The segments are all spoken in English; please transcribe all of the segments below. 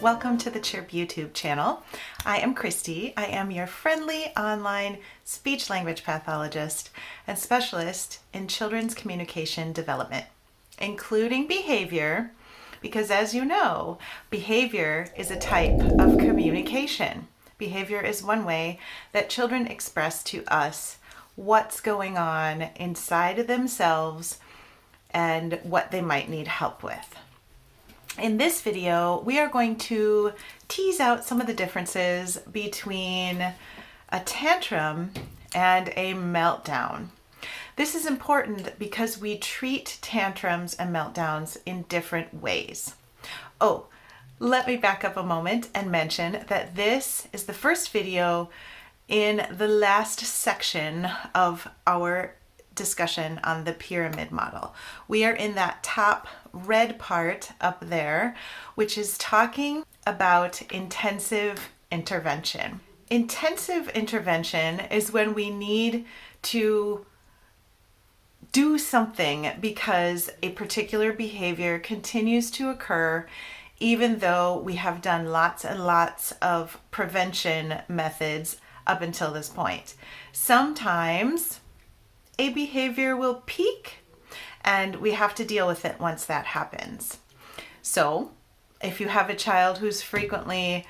Welcome to the Chirp YouTube channel. I am Christy. I am your friendly online speech language pathologist and specialist in children's communication development, including behavior, because as you know, behavior is a type of communication. Behavior is one way that children express to us what's going on inside of themselves and what they might need help with. In this video, we are going to tease out some of the differences between a tantrum and a meltdown. This is important because we treat tantrums and meltdowns in different ways. Oh, let me back up a moment and mention that this is the first video in the last section of our discussion on the pyramid model. We are in that top red part up there, which is talking about intensive intervention. Intensive intervention is when we need to do something because a particular behavior continues to occur even though we have done lots and lots of prevention methods up until this point. Sometimes a behavior will peak and we have to deal with it once that happens. So if you have a child who's frequently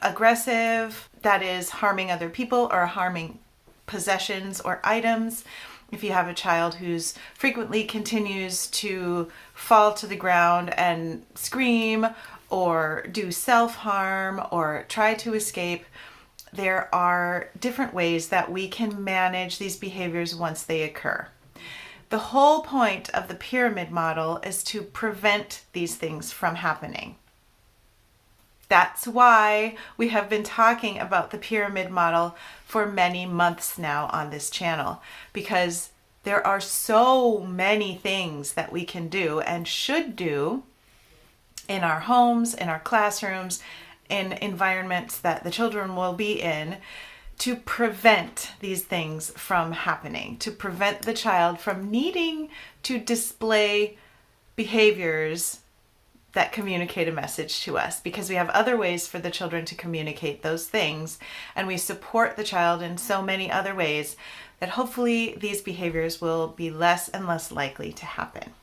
aggressive, that is harming other people or harming possessions or items, if you have a child who's frequently continues to fall to the ground and scream or do self-harm or try to escape, there are different ways that we can manage these behaviors once they occur. The whole point of the pyramid model is to prevent these things from happening. That's why we have been talking about the pyramid model for many months now on this channel, because there are so many things that we can do and should do in our homes, in our classrooms, in environments that the children will be in to prevent these things from happening, to prevent the child from needing to display behaviors that communicate a message to us, because we have other ways for the children to communicate those things, and we support the child in so many other ways that hopefully these behaviors will be less and less likely to happen.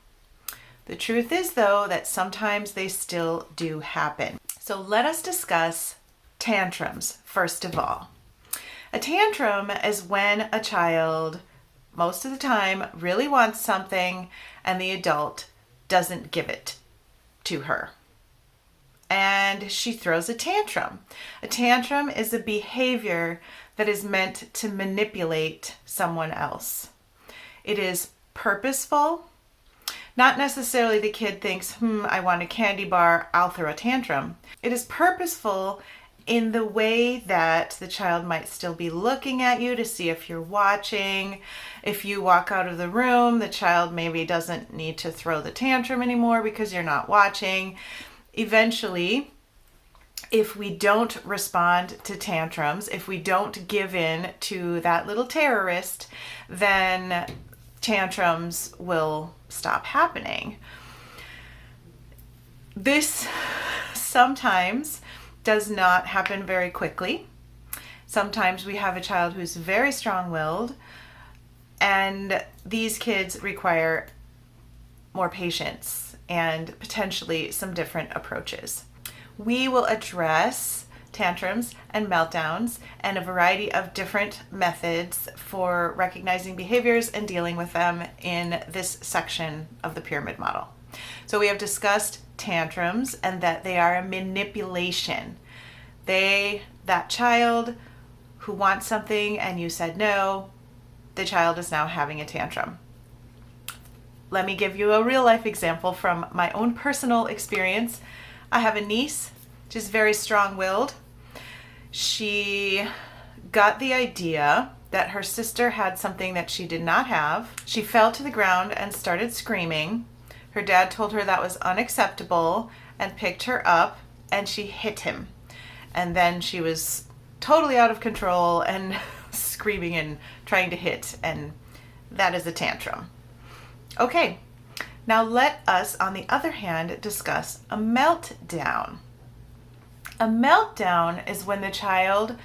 The truth is, though, that sometimes they still do happen. So let us discuss tantrums first of all. A tantrum is when a child, most of the time, really wants something and the adult doesn't give it to her. And she throws a tantrum. A tantrum is a behavior that is meant to manipulate someone else. It is purposeful. Not necessarily the kid thinks, I want a candy bar, I'll throw a tantrum. It is purposeful in the way that the child might still be looking at you to see if you're watching. If you walk out of the room, the child maybe doesn't need to throw the tantrum anymore because you're not watching. Eventually, if we don't respond to tantrums, if we don't give in to that little terrorist, then tantrums will stop happening. This sometimes does not happen very quickly. Sometimes we have a child who's very strong-willed, and these kids require more patience and potentially some different approaches. We will address tantrums and meltdowns and a variety of different methods for recognizing behaviors and dealing with them in this section of the pyramid model. So we have discussed tantrums and that they are a manipulation. That child who wants something and you said no, the child is now having a tantrum. Let me give you a real life example from my own personal experience. I have a niece, she's very strong-willed. She got the idea that her sister had something that she did not have. She fell to the ground and started screaming. Her dad told her that was unacceptable and picked her up, and she hit him. And then she was totally out of control and screaming and trying to hit, and that is a tantrum. Okay, now let us, on the other hand, discuss a meltdown. A meltdown is when the child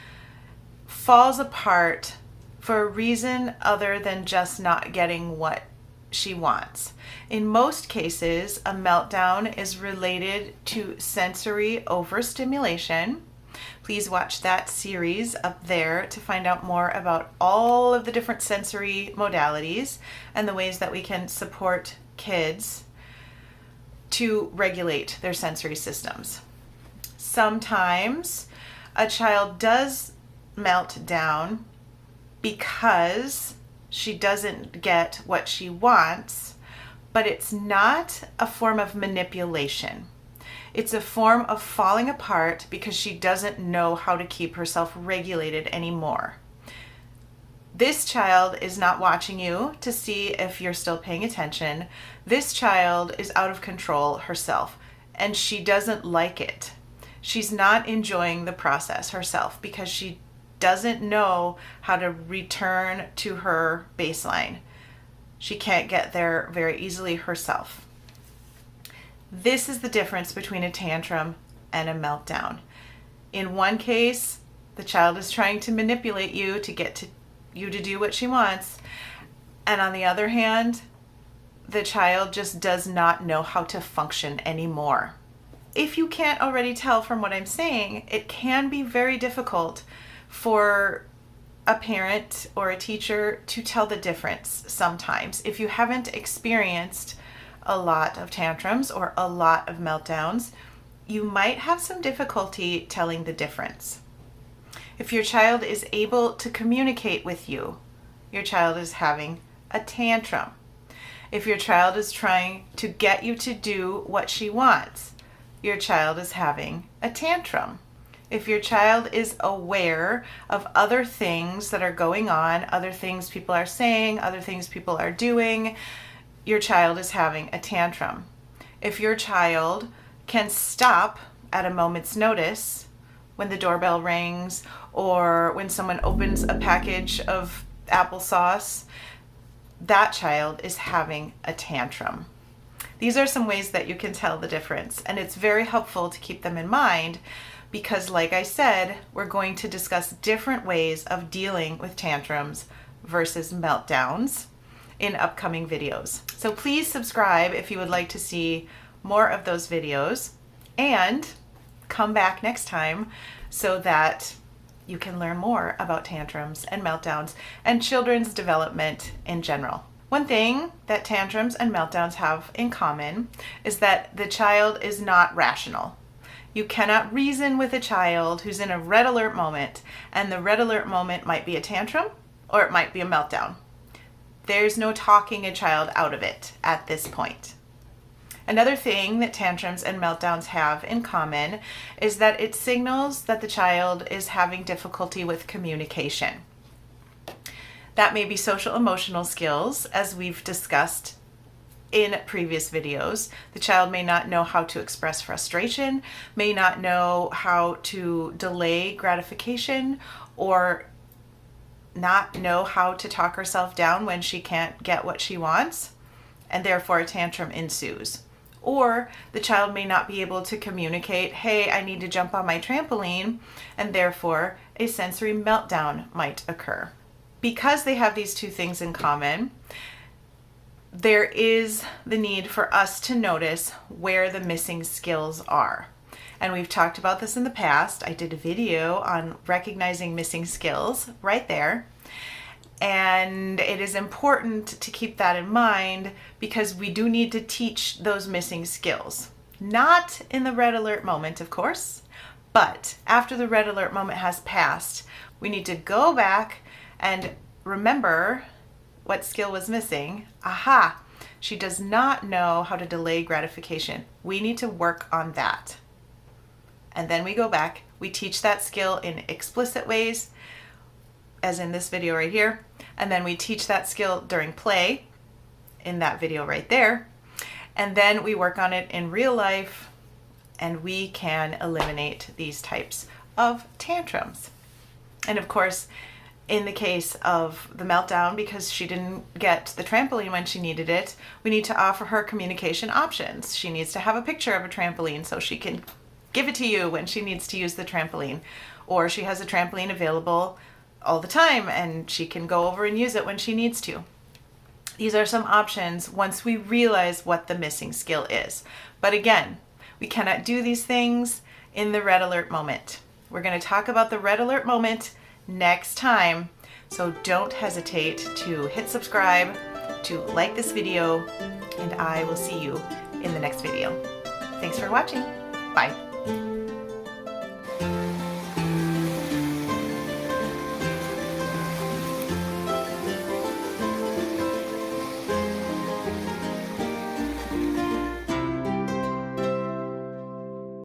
falls apart for a reason other than just not getting what she wants. In most cases, a meltdown is related to sensory overstimulation. Please watch that series up there to find out more about all of the different sensory modalities and the ways that we can support kids to regulate their sensory systems. Sometimes a child does melt down because she doesn't get what she wants, but it's not a form of manipulation. It's a form of falling apart because she doesn't know how to keep herself regulated anymore. This child is not watching you to see if you're still paying attention. This child is out of control herself, and she doesn't like it. She's not enjoying the process herself because she doesn't know how to return to her baseline. She can't get there very easily herself. This is the difference between a tantrum and a meltdown. In one case, the child is trying to manipulate you to get you to do what she wants. And on the other hand, the child just does not know how to function anymore. If you can't already tell from what I'm saying, it can be very difficult for a parent or a teacher to tell the difference sometimes. If you haven't experienced a lot of tantrums or a lot of meltdowns, you might have some difficulty telling the difference. If your child is able to communicate with you, your child is having a tantrum. If your child is trying to get you to do what she wants, your child is having a tantrum. If your child is aware of other things that are going on, other things people are saying, other things people are doing, your child is having a tantrum. If your child can stop at a moment's notice when the doorbell rings or when someone opens a package of applesauce, that child is having a tantrum. These are some ways that you can tell the difference, and it's very helpful to keep them in mind because, like I said, we're going to discuss different ways of dealing with tantrums versus meltdowns in upcoming videos. So please subscribe if you would like to see more of those videos, and come back next time so that you can learn more about tantrums and meltdowns and children's development in general. One thing that tantrums and meltdowns have in common is that the child is not rational. You cannot reason with a child who's in a red alert moment, and the red alert moment might be a tantrum or it might be a meltdown. There's no talking a child out of it at this point. Another thing that tantrums and meltdowns have in common is that it signals that the child is having difficulty with communication. That may be social emotional skills, as we've discussed in previous videos. The child may not know how to express frustration, may not know how to delay gratification, or not know how to talk herself down when she can't get what she wants, and therefore a tantrum ensues. Or the child may not be able to communicate, hey, I need to jump on my trampoline, and therefore a sensory meltdown might occur. Because they have these two things in common, there is the need for us to notice where the missing skills are. And we've talked about this in the past. I did a video on recognizing missing skills right there. And it is important to keep that in mind because we do need to teach those missing skills. Not in the red alert moment, of course, but after the red alert moment has passed, we need to go back and remember what skill was missing. Aha, she does not know how to delay gratification. We need to work on that. And then we go back, we teach that skill in explicit ways, as in this video right here, and then we teach that skill during play, in that video right there, and then we work on it in real life, and we can eliminate these types of tantrums. And of course, in the case of the meltdown, because she didn't get the trampoline when she needed it, we need to offer her communication options. She needs to have a picture of a trampoline so she can give it to you when she needs to use the trampoline, or she has a trampoline available all the time and she can go over and use it when she needs to. These are some options once we realize what the missing skill is. But again, we cannot do these things in the red alert moment. We're going to talk about the red alert moment next time. So don't hesitate to hit subscribe, to like this video, and I will see you in the next video. Thanks for watching. Bye.